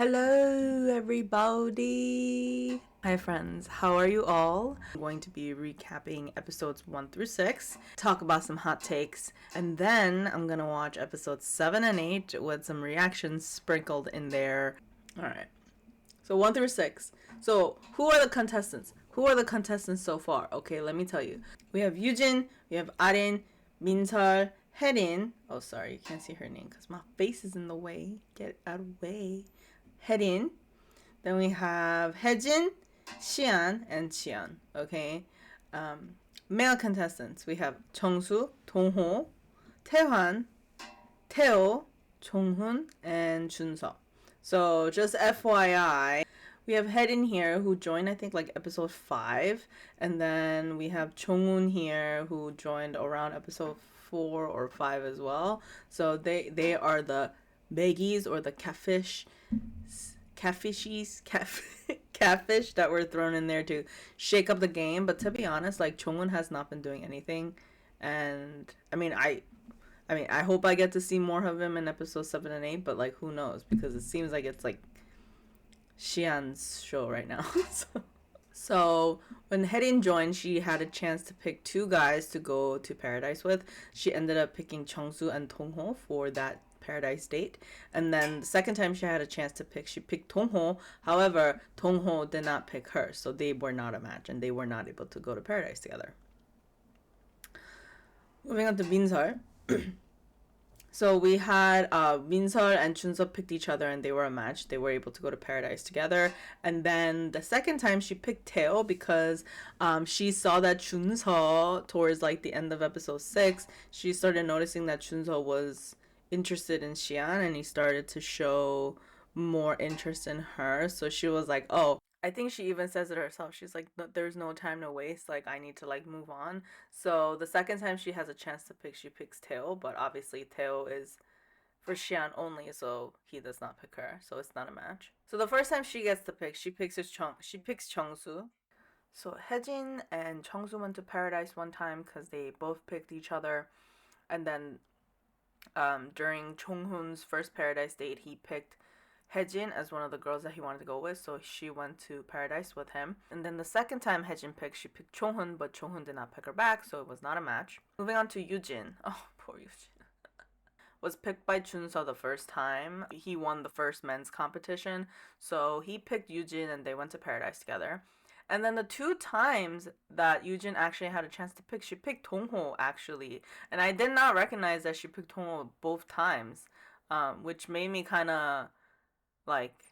Hello, everybody. Hi, friends. How are you all? I'm going to be recapping episodes 1 through 6, talk about some hot takes, and then I'm going to watch episodes 7 and 8 with some reactions sprinkled in there. All right. So 1 through 6. So, who are the contestants? Who are the contestants so far? Okay, let me tell you. We have Yujin, we have Arin, Minsal, Herin. Oh, sorry, you can't see her name because my face is in the way. Get out of the way. Herin. Then we have Hejin, Xian, and Qian. Okay. Male contestants. We have Chongsu, Dongho, Taehwan, Teo, Chonghoon, and Junseok. So just FYI, we have Herin here who joined I think like episode 5, and then we have Chonghoon here who joined around episode 4 or 5 as well. So they are the baggies or the catfish catfish that were thrown in there to shake up the game. But to be honest, like Chonghoon has not been doing anything, and I hope I get to see more of him in episode 7 and 8, but like who knows, because it seems like it's like Xian's show right now. So when Herin joined, she had a chance to pick 2 guys to go to paradise with. She ended up picking Chongsu and Dongho for that paradise date. And then the second time she had a chance to pick, she picked Dongho. However, Dongho did not pick her, so they were not a match and they were not able to go to paradise together. Moving on to Minsal. So we had Minsal and Junseok picked each other and they were a match. They were able to go to paradise together. And then the second time she picked Teo because she saw that Junseok towards like the end of episode 6, she started noticing that Junseok was interested in Xian and he started to show more interest in her. So she was like, oh, I think she even says it herself. She's like, no, there's no time to waste. Like, I need to like move on. So the second time she has a chance to pick, she picks Teo. But obviously Teo is for Xian only, so he does not pick her. So it's not a match. So the first time she gets to pick, she picks Chongsu. So Hejin and Chongsu went to paradise one time because they both picked each other. And then during Chonghoon's first paradise date, he picked Hejin as one of the girls that he wanted to go with, so she went to paradise with him. And then the second time Hejin picked, she picked Chonghoon, but Chonghoon did not pick her back, so it was not a match. Moving on to Yujin. Oh, poor Yujin. Was picked by Junseok the first time. He won the first men's competition, so he picked Yujin and they went to paradise together. And then the 2 times that Yujin actually had a chance to pick, she picked Dongho actually. And I did not recognize that she picked Dongho both times, which made me kind of like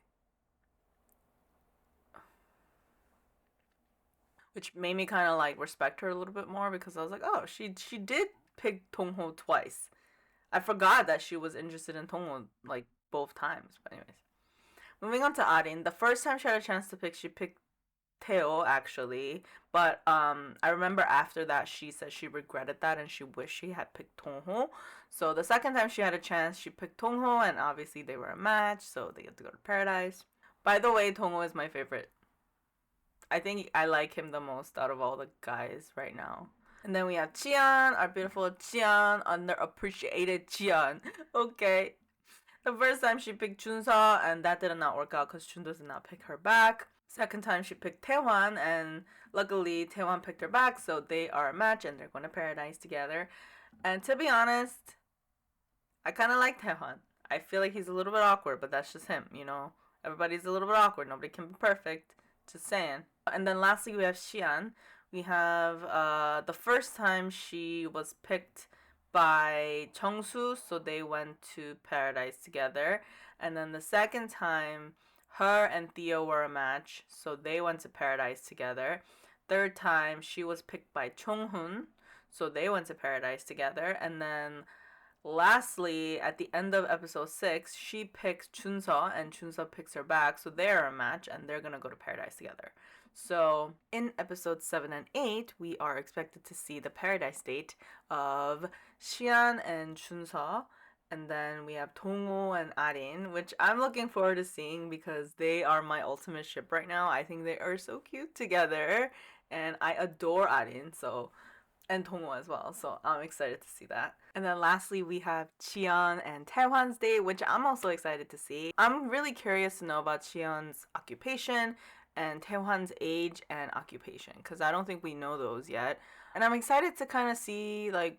respect her a little bit more, because I was like, oh, she did pick Dongho twice. I forgot that she was interested in Dongho like both times. But anyways, moving on to Arin. The first time she had a chance to pick, she picked Teo actually, but I remember after that she said she regretted that and she wished she had picked Dongho. So the second time she had a chance, she picked Dongho, and obviously they were a match, so they get to go to paradise. By the way, Dongho is my favorite. I think I like him the most out of all the guys right now. And then we have Qian, our beautiful Qian, underappreciated Qian. Okay. The first time she picked Junseok, and that did not work out because Junseok did not pick her back. Second time she picked Taehwan, and luckily Taehwan picked her back, so they are a match and they're going to paradise together. And to be honest, I kind of like Taehwan. I feel like he's a little bit awkward, but that's just him, you know. Everybody's a little bit awkward. Nobody can be perfect. Just saying. And then lastly, we have Xian. We have the first time she was picked by Chongsu, so they went to paradise together. And then the second time, her and Theo were a match, so they went to paradise together. Third time, she was picked by Chonghoon, so they went to paradise together. And then lastly, at the end of episode 6, she picks Junseok and Junseok picks her back, so they're a match and they're gonna go to paradise together. So in episodes 7 and 8, we are expected to see the paradise date of Xian and Junseok. And then we have Dongho and Arin, which I'm looking forward to seeing because they are my ultimate ship right now. I think they are so cute together and I adore Arin, so and Dongho as well. So I'm excited to see that. And then lastly, we have Cheon and Taehwan's date, which I'm also excited to see. I'm really curious to know about Cheon's occupation and Taehwan's age and occupation because I don't think we know those yet. And I'm excited to kind of see like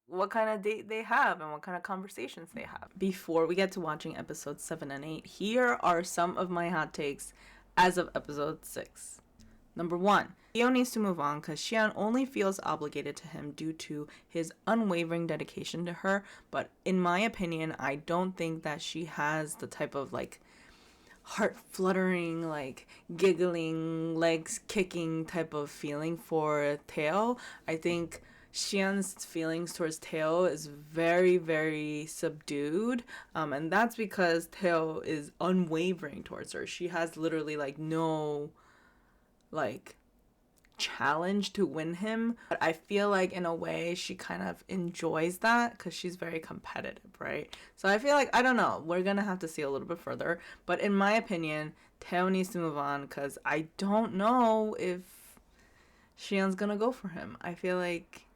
what kind of date they have and what kind of conversations they have. Before we get to watching episodes 7 and 8, here are some of my hot takes as of episode 6. Number 1, Theo needs to move on because Xian only feels obligated to him due to his unwavering dedication to her. But in my opinion, I don't think that she has the type of like heart fluttering, like giggling, legs kicking type of feeling for Theo. I think Xian's feelings towards Theo is very, very subdued. And that's because Theo is unwavering towards her. She has literally like no like challenge to win him, but I feel like in a way she kind of enjoys that because she's very competitive, right? So I feel like, I don't know, we're gonna have to see a little bit further, but in my opinion, Teo needs to move on because I don't know if Xian's gonna go for him. I feel like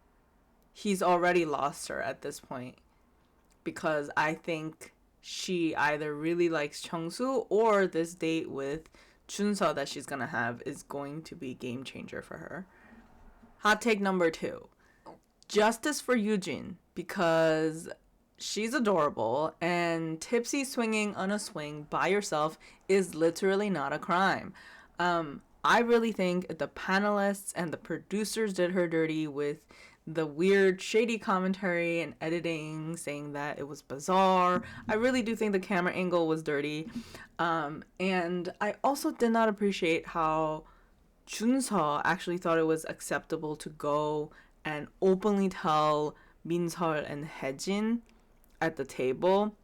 he's already lost her at this point because I think she either really likes Chungsu or this date with Chunso that she's gonna have is going to be game changer for her. Hot take number 2. Justice for Eugene because she's adorable and tipsy swinging on a swing by yourself is literally not a crime. I really think the panelists and the producers did her dirty with the weird shady commentary and editing saying that it was bizarre. I really do think the camera angle was dirty. And I also did not appreciate how Junseol actually thought it was acceptable to go and openly tell Minseol and Haejin at the table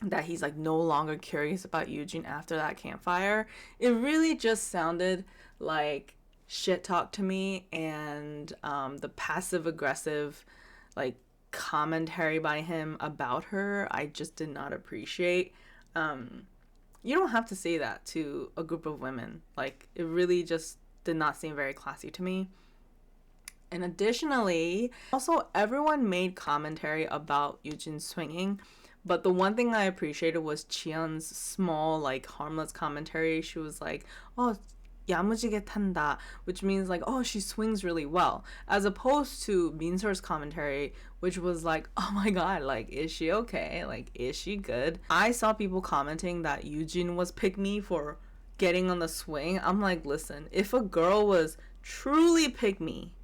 that he's like no longer curious about Eugene after that campfire. It really just sounded like shit talk to me, and the passive aggressive like commentary by him about her I just did not appreciate. You don't have to say that to a group of women. Like, it really just did not seem very classy to me. And additionally, also everyone made commentary about Eugene swinging, but the one thing I appreciated was Cheon's small, like, harmless commentary. She was like, oh, 야무지게 탄다, which means like, oh, she swings really well, as opposed to Minseol's commentary, which was like, oh my god, like, is she okay? Like, is she good? I saw people commenting that Eugene was pick me for getting on the swing. I'm like, listen, if a girl was truly pick me,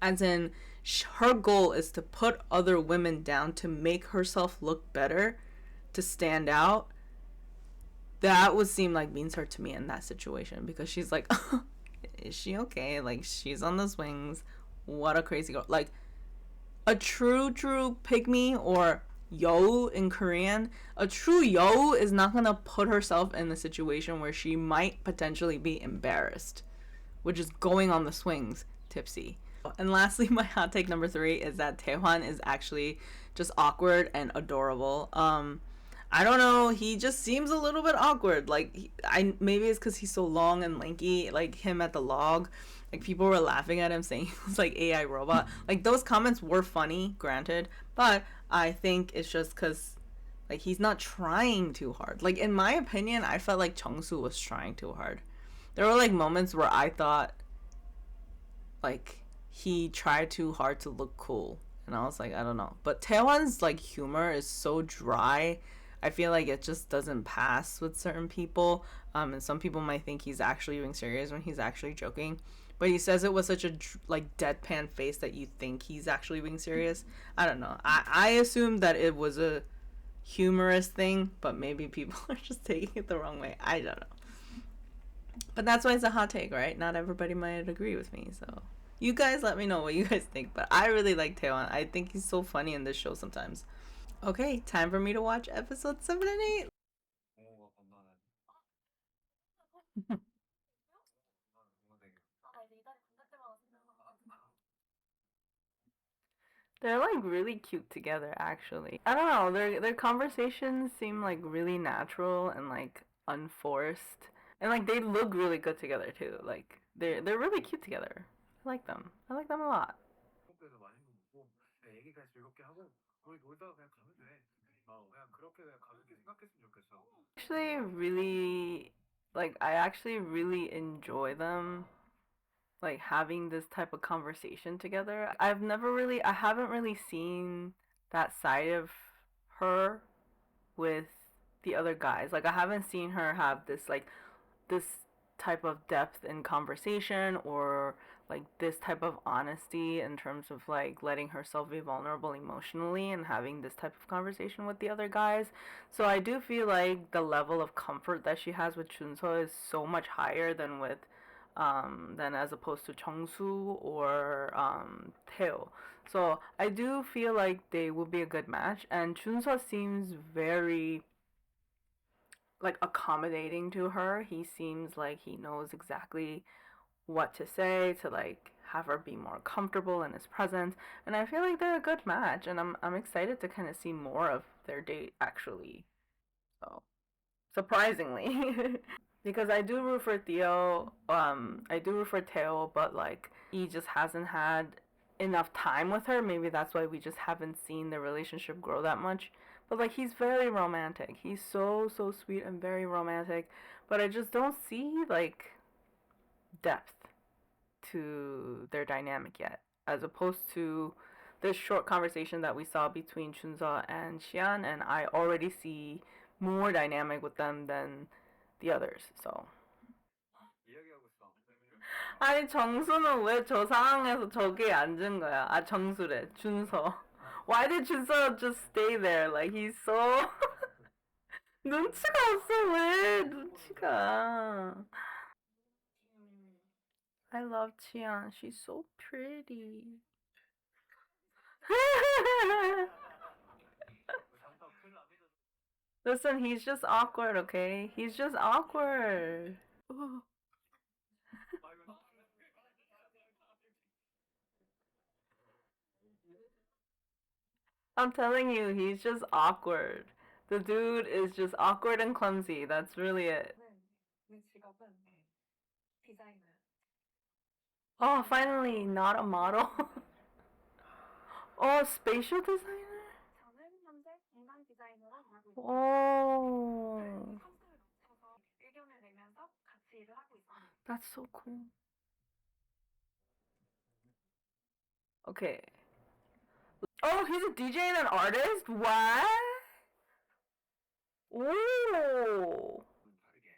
as in her goal is to put other women down to make herself look better, to stand out, that would seem like Beansheart to me in that situation, because she's like, is she okay? Like, she's on the swings. What a crazy girl. Like, a true pygmy, or yo in Korean, a true yo is not gonna put herself in a situation where she might potentially be embarrassed, which is going on the swings tipsy. And lastly, my hot take number 3 is that Taehwan is actually just awkward and adorable. I don't know, he just seems a little bit awkward. Like, maybe it's because he's so long and lanky, like him at the log. Like, people were laughing at him saying he was like AI robot. Like, those comments were funny, granted, but I think it's just because like he's not trying too hard. Like, in my opinion, I felt like Chungsu was trying too hard. There were like moments where I thought like he tried too hard to look cool, and I was like, I don't know. But Taewon's like humor is so dry. I feel like it just doesn't pass with certain people. And some people might think he's actually being serious when he's actually joking. But he says it with such a like deadpan face that you think he's actually being serious. I don't know. I assumed that it was a humorous thing, but maybe people are just taking it the wrong way. I don't know. But that's why it's a hot take, right? Not everybody might agree with me, so you guys let me know what you guys think. But I really like Taewon. I think he's so funny in this show sometimes. Okay, time for me to watch episode 7 and 8. They're like really cute together, actually. I don't know, their conversations seem like really natural and like unforced. And like they look really good together too. Like they're really cute together. I like them. I like them a lot. 그냥 즐겁게 하고 우리 놀다가 그냥 가면 돼. 그냥 그렇게 그냥 가볍게 생각했으면 좋겠어. Actually, really, like, I actually really enjoy them, like, having this type of conversation together. I haven't really seen that side of her with the other guys. Like, I haven't seen her have this type of depth in conversation, or like this type of honesty in terms of like letting herself be vulnerable emotionally and having this type of conversation with the other guys. So I do feel like the level of comfort that she has with Chunso is so much higher than as opposed to Chongsu or Teo. So I do feel like they will be a good match, and Chunso seems very like accommodating to her. He seems like he knows exactly what to say to like have her be more comfortable in his presence, and I feel like they're a good match, and I'm excited to kind of see more of their date actually. So surprisingly, because I do root for Theo, I do root for Theo, but like he just hasn't had enough time with her. Maybe that's why we just haven't seen the relationship grow that much. But like he's very romantic. He's so sweet and very romantic, but I just don't see like depth to their dynamic yet, as opposed to this short conversation that we saw between Chunza and Xian, and I already see more dynamic with them than the others. So 이야기하고 있어. 아니 정수는 왜 저 상황에서 저기에 앉은 거야? 아 정수래 준서. Why did 준서 just stay there? Like he's so 눈치가 없어 왜 눈치가. I love Chian. She's so pretty. Listen, he's just awkward, okay? He's just awkward. Ooh. I'm telling you, he's just awkward. The dude is just awkward and clumsy. That's really it. Oh, finally, not a model. Oh, spatial designer? Oh, that's so cool. Okay. Oh, he's a DJ and an artist? What? Ooh. 다르게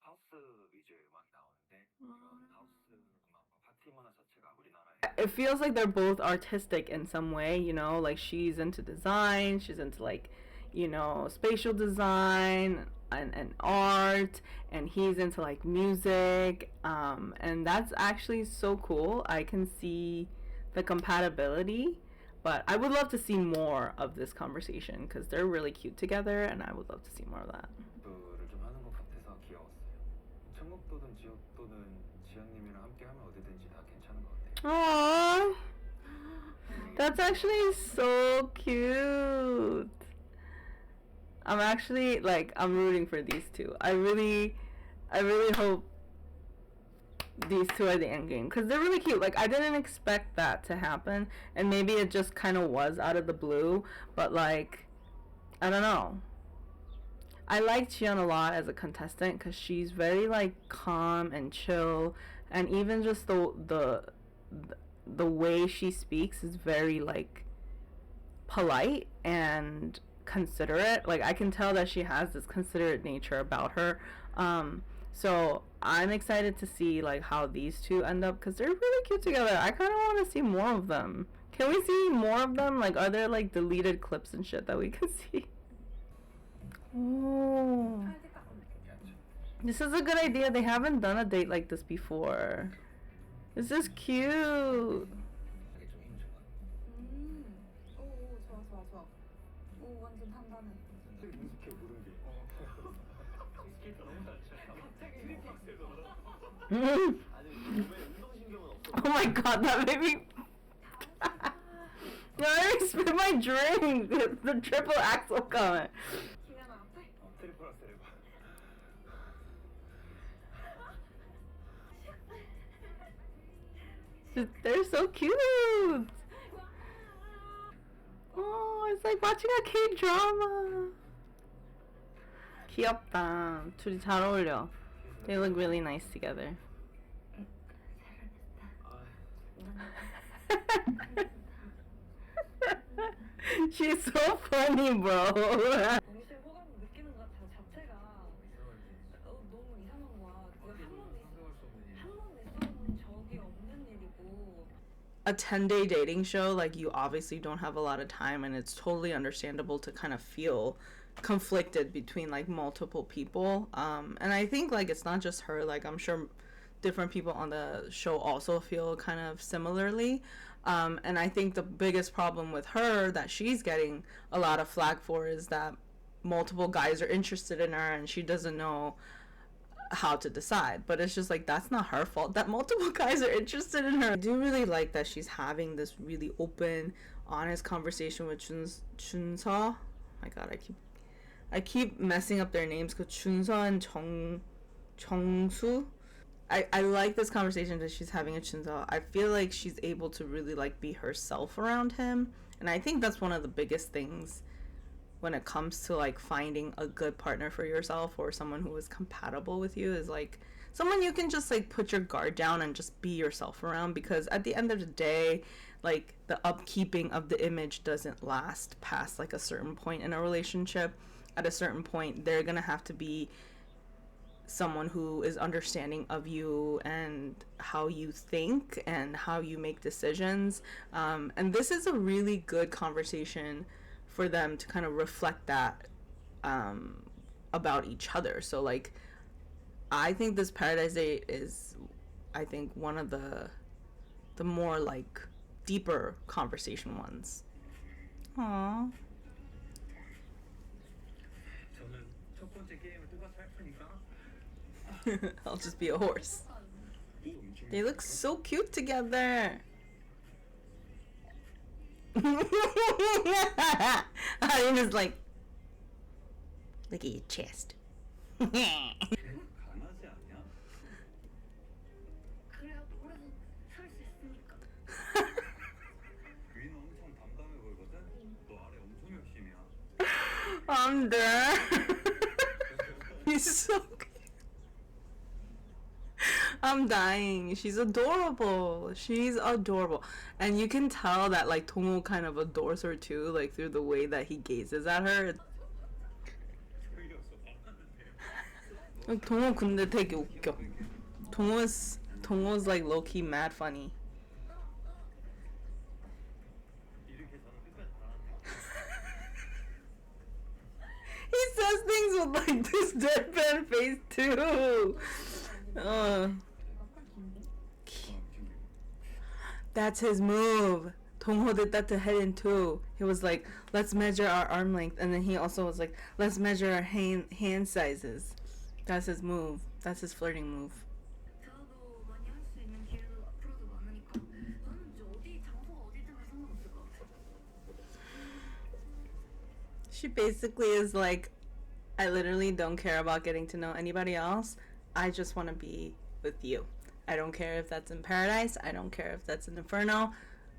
하우스 위주의 음악이 나오는데 이런 하우스 음악과 파티 문화 자체가 우리나라에 It feels like they're both artistic in some way, you know, like she's into design, she's into like, you know, spatial design and art, and he's into like music, and that's actually so cool. I can see the compatibility, but I would love to see more of this conversation because they're really cute together, and I would love to see more of that. 를 좀 하는 것 같아서 귀여웠어요. 천국도든 지옥도든 지연님이랑 함께 하면 어디든지 다 괜찮은 것 같아요. Aww, that's actually so cute. I'm actually like I'm rooting for these two. I really hope these two are the end game because they're really cute. Like I didn't expect that to happen, and maybe it just kind of was out of the blue. But like, I don't know. I like Chion a lot as a contestant because she's very like calm and chill, and even just the way she speaks is very like polite and considerate. Like I can tell that she has this considerate nature about her. So I'm excited to see like how these two end up because they're really cute together. I kind of want to see more of them. Can we see more of them? Like, are there like deleted clips and shit that we can see? Oh, this is a good idea. They haven't done a date like this before. This is cute. 이게 좀 힘준 것 같아요. 오, 좋아, 좋아, 좋아. 오, 완전 단단해. 되게 능숙해 모든 게. 스케이트 너무 잘 쳐. 갑자기 트리플렉스에서 아니 몸에 운동신경은 없어. Oh my god, that made me. No, I spit my drink. The triple axel comment. 김연아 어때? 트리플 악셀 해봐. They're so cute. like watching a K-drama. 귀엽다. 둘이 잘 어울려. They look really nice together. She's so funny, bro. 동시에 호감 느끼는 것 자체가 너무 이상한 거야. 한 번 있어본 적이 없는 일이고. A 10-day dating show, like, you obviously don't have a lot of time, and it's totally understandable to kind of feel conflicted between like multiple people. And I think like it's not just her, like I'm sure different people on the show also feel kind of similarly. And I think the biggest problem with her that she's getting a lot of flack for is that multiple guys are interested in her and she doesn't know how to decide. But it's just like, that's not her fault that multiple guys are interested in her. I do really like that she's having this really open, honest conversation with Chunso. Oh my god, I keep messing up their names because Chunso and Jongsu. I like this conversation that she's having with Chunso. I feel like she's able to really like be herself around him, and I think that's one of the biggest things when it comes to like finding a good partner for yourself or someone who is compatible with you, is like someone you can just like put your guard down and just be yourself around, because at the end of the day, like the upkeeping of the image doesn't last past like a certain point in a relationship. At a certain point, they're gonna have to be someone who is understanding of you and how you think and how you make decisions. And this is a really good conversation for them to kind of reflect that about each other. So like, I think this Paradise Date is, I think, one of the more like deeper conversation ones. Aww. I'll just be a horse. They look so cute together. Arin is like, look at your chest. I'm there. He's so cute. I'm dying. She's adorable. She's adorable. And you can tell that like Dongho kind of adores her too, like through the way that he gazes at her. Dongho 근데 되게 웃겨. Dongho's like low-key mad funny. He says things with like this deadpan face too. That's his move. Dongho did that to Haein too. He was like, let's measure our arm length, and then he also was like, let's measure our hand sizes. That's his move. That's his flirting move. She basically is like, I literally don't care about getting to know anybody else. I just want to be with you. I don't care if that's in paradise. I don't care if that's in inferno.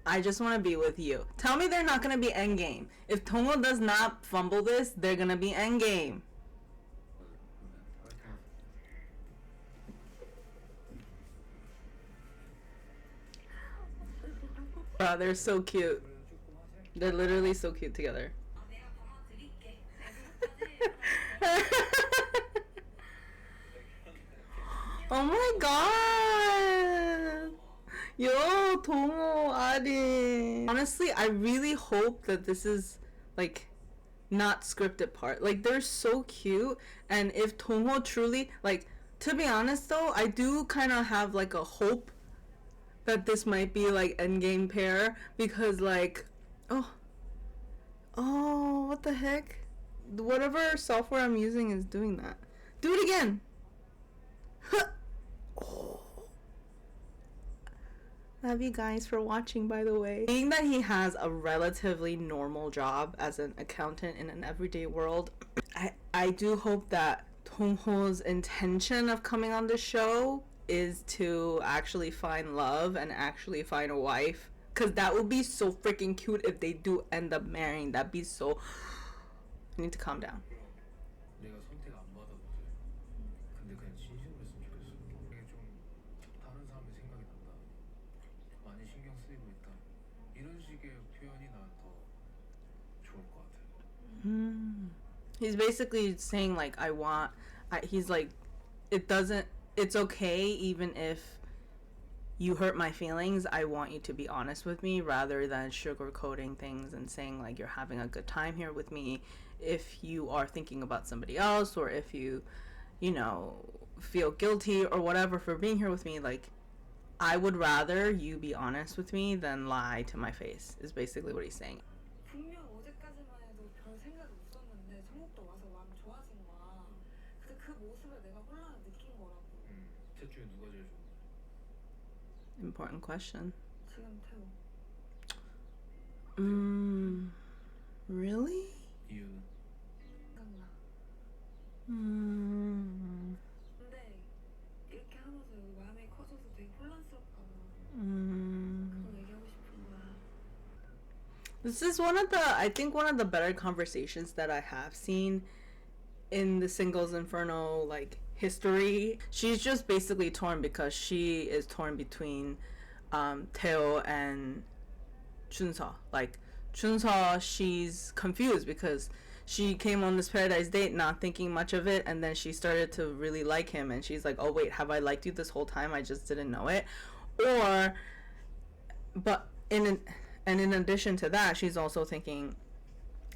I just want to be with you. Tell me they're not going to be endgame. If Dongho does not fumble this, they're going to be endgame. Wow, they're so cute. They're literally so cute together. Oh my god! Yo, Dongho, Arin. Honestly, I really hope that this is like not scripted part. Like, they're so cute, and if Dongho truly, like, to be honest though, I do kind of have like a hope that this might be like endgame pair, because like, oh, what the heck? Whatever software I'm using is doing that. Do it again. Oh. Love you guys for watching, by the way. Being that he has a relatively normal job as an accountant in an everyday world, I do hope that Dongho's intention of coming on the show is to actually find love and actually find a wife Because that would be so freaking cute if they do end up marrying. That'd be so... I need to calm down. 내가 선택 안 받아도 돼. 근데 그냥 진심으로 했으면 좋겠어. 이게 좀 다른 사람의 생각이 난다. 많이 신경 쓰이고 있다. 이런 식의 표현이 난 더 좋을 것 같아. He's basically saying like he's like it's okay even if you hurt my feelings. I want you to be honest with me rather than sugarcoating things and saying like you're having a good time here with me. If you are thinking about somebody else, or if you feel guilty or whatever for being here with me, like I would rather you be honest with me than lie to my face, is basically what he's saying. 분명 어제까지만 해도 별 생각이 없었는데 성욱도 와서 마음 좋아진 거야. 근데 그 모습에 내가 혼란을 느낀 거라고. 셋 중에 누가 제일 좋은데? Important question. 지금 태호. Really? 이유는? 생각나. 근데 이렇게 하면서 마음이 커져서 되게 혼란스럽다고. 그걸 얘기하고 싶은 거야. This is I think one of the better conversations that I have seen in the Singles Inferno like history. She's just basically torn because she is torn between Teo and Chunseok. Like Chunseok, she's confused because she came on this paradise date not thinking much of it, and then she started to really like him, and she's like, oh wait, have I liked you this whole time? I just didn't know it. In addition to that, she's also thinking,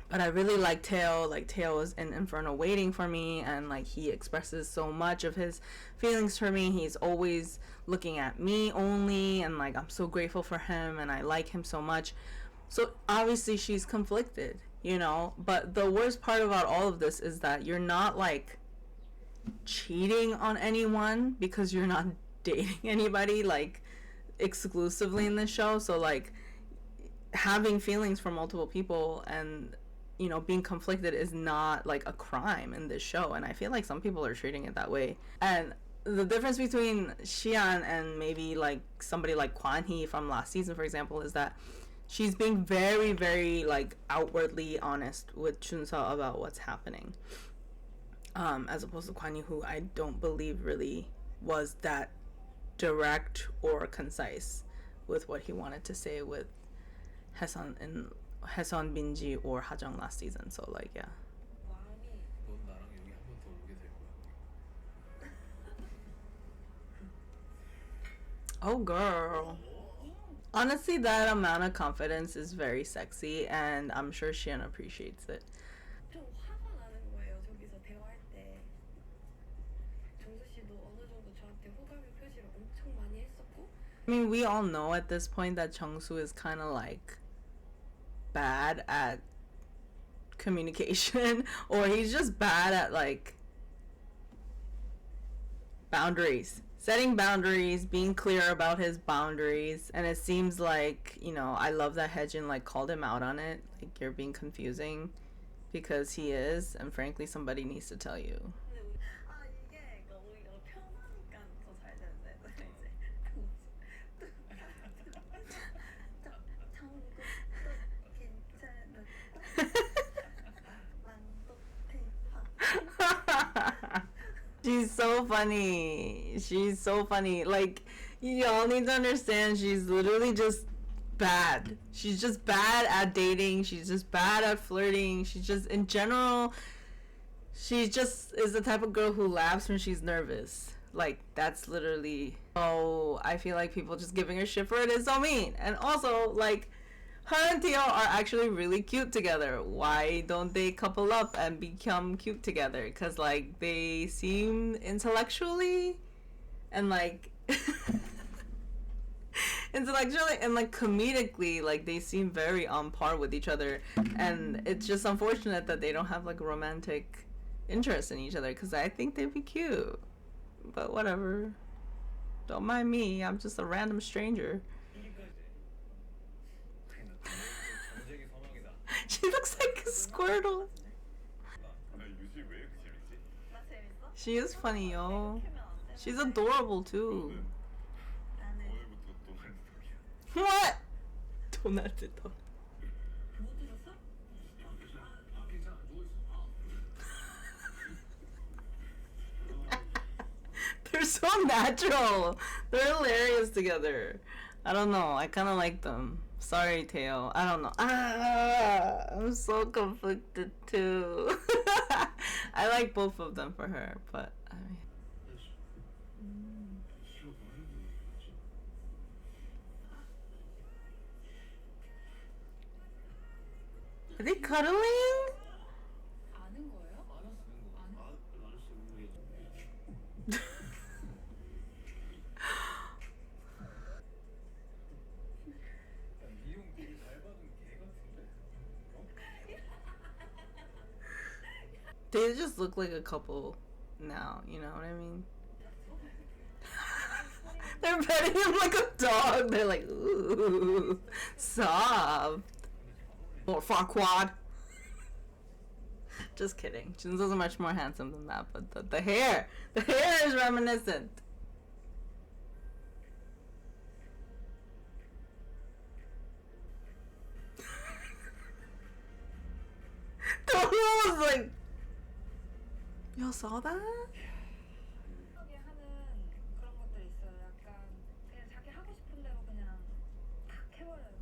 but I really like Teo. Like Teo is in Inferno waiting for me, and like he expresses so much of his feelings for me. He's always looking at me only, and like I'm so grateful for him, and I like him so much. So obviously she's conflicted, but the worst part about all of this is that you're not like cheating on anyone because you're not dating anybody like exclusively in this show. So like having feelings for multiple people and being conflicted is not like a crime in this show, and I feel like some people are treating it that way. And the difference between Xian and maybe like somebody like Kwan Hee from last season, for example, is that she's being very, very like outwardly honest with Chunseok about what's happening, as opposed to Kwan Hee, who I don't believe really was that direct or concise with what he wanted to say with Haesun Binji or Hajong last season. So like, yeah. 마음이 넌 나랑 여기 한 번 더 오게 될 거야. Oh girl. Honestly, that amount of confidence is very sexy, and I'm sure Xian appreciates it. 좀 화가 나는 거예요. 저기서 대화할 때 정수 씨도 어느 정도 저한테 호감의 표시를 엄청 많이 했었고. I mean, we all know at this point that Jeongsu is kind of like bad at communication, or he's just bad at like boundaries, setting boundaries, being clear about his boundaries. And it seems like, I love that Haejin like called him out on it, like you're being confusing, because he is, and frankly somebody needs to tell you. 근데 이게 오히려 편하니까 더 잘 되는데 이제 She's so funny. She's so funny. Like, y'all need to understand, she's literally just bad. She's just bad at dating. She's just bad at flirting. She's just, in general, she just is the type of girl who laughs when she's nervous. Like, that's literally, oh, I feel like people just giving her shit for it is so mean. And also, like, her and Teo are actually really cute together. Why don't they couple up and become cute together? Because, like, they seem intellectually and, like, intellectually and, like, comedically, like, they seem very on par with each other. And it's just unfortunate that they don't have, like, romantic interest in each other, because I think they'd be cute. But whatever. Don't mind me. I'm just a random stranger. 전쟁이 서막이다. She looks like a Squirtle. 나 유지 왜 이렇게 재밌지? 나 재밌어? She is funny, yo. 캐면 안 돼? She's adorable too. 나는 오늘부터 또 한국이야. What? 도날드 더. 못 드셨어? 괜찮아. 누워있어. They're so natural. They're hilarious together. I don't know. I kind of like them. Sorry, Teo. I don't know. I'm so conflicted too. I like both of them for her, but I mean. Are they cuddling? 아는 거예요? 이용 되게 잘 받은 개 같은데. They just look like a couple now, you know what I mean? They're petting him like a dog. They're like, ooh, soft. Or Farquad. Just kidding. Junso's much more handsome than that, but the hair is reminiscent. Tomo was like, y'all saw that? 하게 하는 그런 것들 있어요. 약간 그냥 자기 하고 싶은 대로 그냥 탁 해버려요.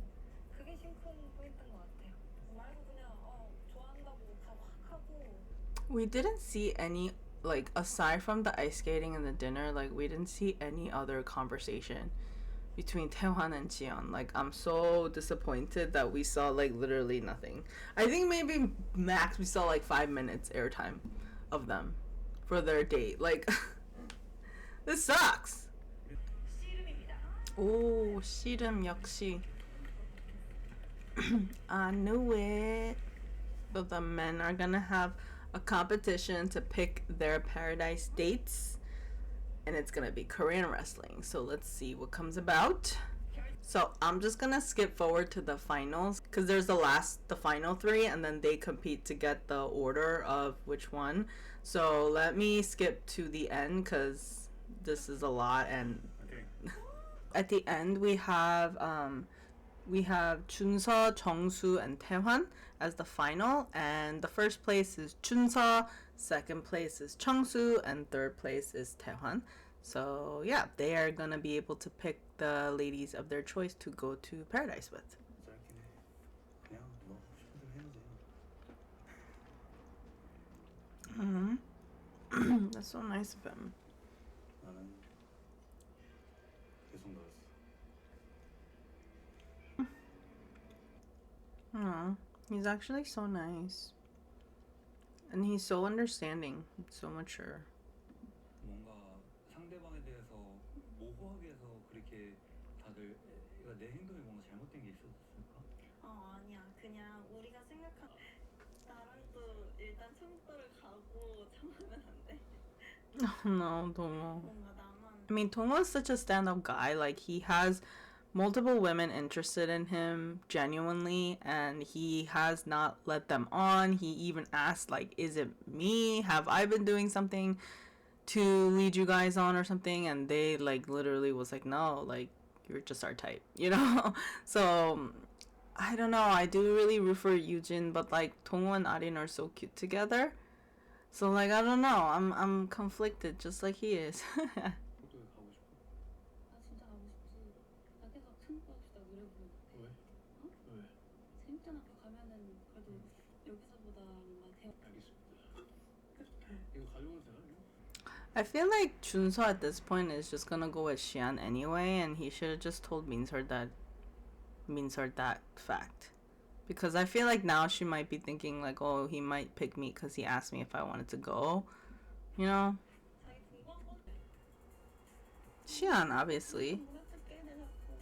그게 심쿵 포인트인 것 같아요. 말고 그냥 좋아한다고 다 확 하고. We didn't see any, like, aside from the ice skating and the dinner, like, we didn't see any other conversation between Taewhan and Jiyeon. Like, I'm so disappointed that we saw, like, literally nothing. I think maybe max we saw, like, 5 minutes airtime of them for their date. Like, this sucks. Oh, 씨름 역시. I knew it. So the men are gonna have a competition to pick their paradise dates, and it's gonna be Korean wrestling. So let's see what comes about. So I'm just gonna skip forward to the finals because there's the final 3, and then they compete to get the order of which one. So let me skip to the end because this is a lot. And at the end we have Junso, Jongsu, and Taewhan as the final, and the first place is Junso, second place is Chungsu, and third place is Taewhan. So yeah, they are gonna be able to pick the ladies of their choice to go to paradise with. 그냥 뭐 싶은 대로 해도 돼요. That's so nice of him. 나는 계속 너였어. Aw, he's actually so nice. And he's so understanding, so mature. 뭔가 상대방에 대해서 모호하게 해서 그렇게 다들 내 행동에 뭔가 잘못된 게 있었을까? 아니야. 그냥 우리가 생각한 나랑도 일단 청도를 가고 참으면 안 돼. Oh no, Dongho. 뭔가 나만 I mean, Dongho is such a stand-up guy. Like, he has multiple women interested in him genuinely, and he has not let them on. He even asked, like, is it me? Have I been doing something to lead you guys on or something? And they, like, literally was like, no, like, you're just our type, you know? So I don't know, I do really root for Yujin, but like Dongho and Arin are so cute together, so like I don't know, I'm conflicted just like he is. 호두에 가고 싶어. 나 진짜 가고 싶지. 나 계속 친구 합시다 노래 부르고. 왜? 왜? 재밌잖아. 그 가면은 그래도 여기서보다 뭔가 대. 알겠습니다. 이거 가져가도 되나? I feel like Junso at this point is just gonna go with Xian anyway, and he should have just told Minseor that fact, because I feel like now she might be thinking like, oh, he might pick me because he asked me if I wanted to go, you know. Xian, obviously.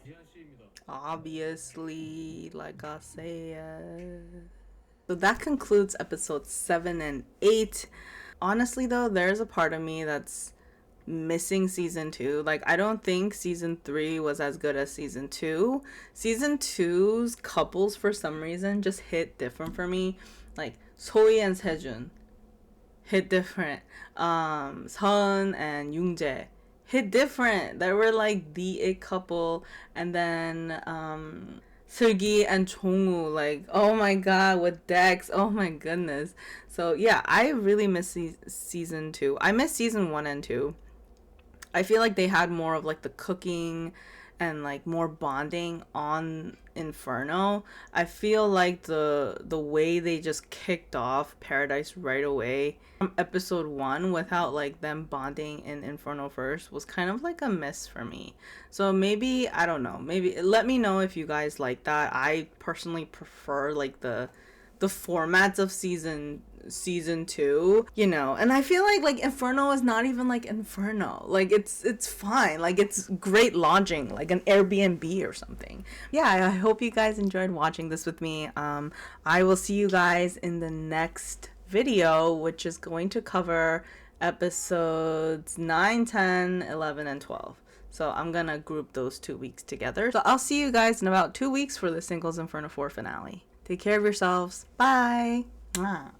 지한 씨입니다. Obviously, like I said. So that concludes episodes 7 and 8. Honestly, though, there's a part of me that's missing season 2. Like, I don't think season 3 was as good as season 2. Season 2's couples, for some reason, just hit different for me. Like, Sohee and Sejun hit different. Seon and Yoongjae hit different. They were like the it couple. And then Seulgi and Chongwoo, like, oh my god, with Dex, oh my goodness. So yeah, I really miss season 2. I miss season 1 and 2. I feel like they had more of like the cooking and like more bonding on Inferno. I feel like the way they just kicked off Paradise right away from episode 1 without like them bonding in Inferno first was kind of like a miss for me. So maybe, I don't know, maybe let me know if you guys like that. I personally prefer like the formats of season 2, you know. And I feel like Inferno is not even like Inferno. Like it's fine, like it's great lodging, like an Airbnb or something. Yeah, I hope you guys enjoyed watching this with me. I will see you guys in the next video, which is going to cover episodes 9, 10, 11, and 12. So I'm gonna group those 2 weeks together. So I'll see you guys in about 2 weeks for the Singles Inferno 4 finale. Take care of yourselves. Bye. Mwah.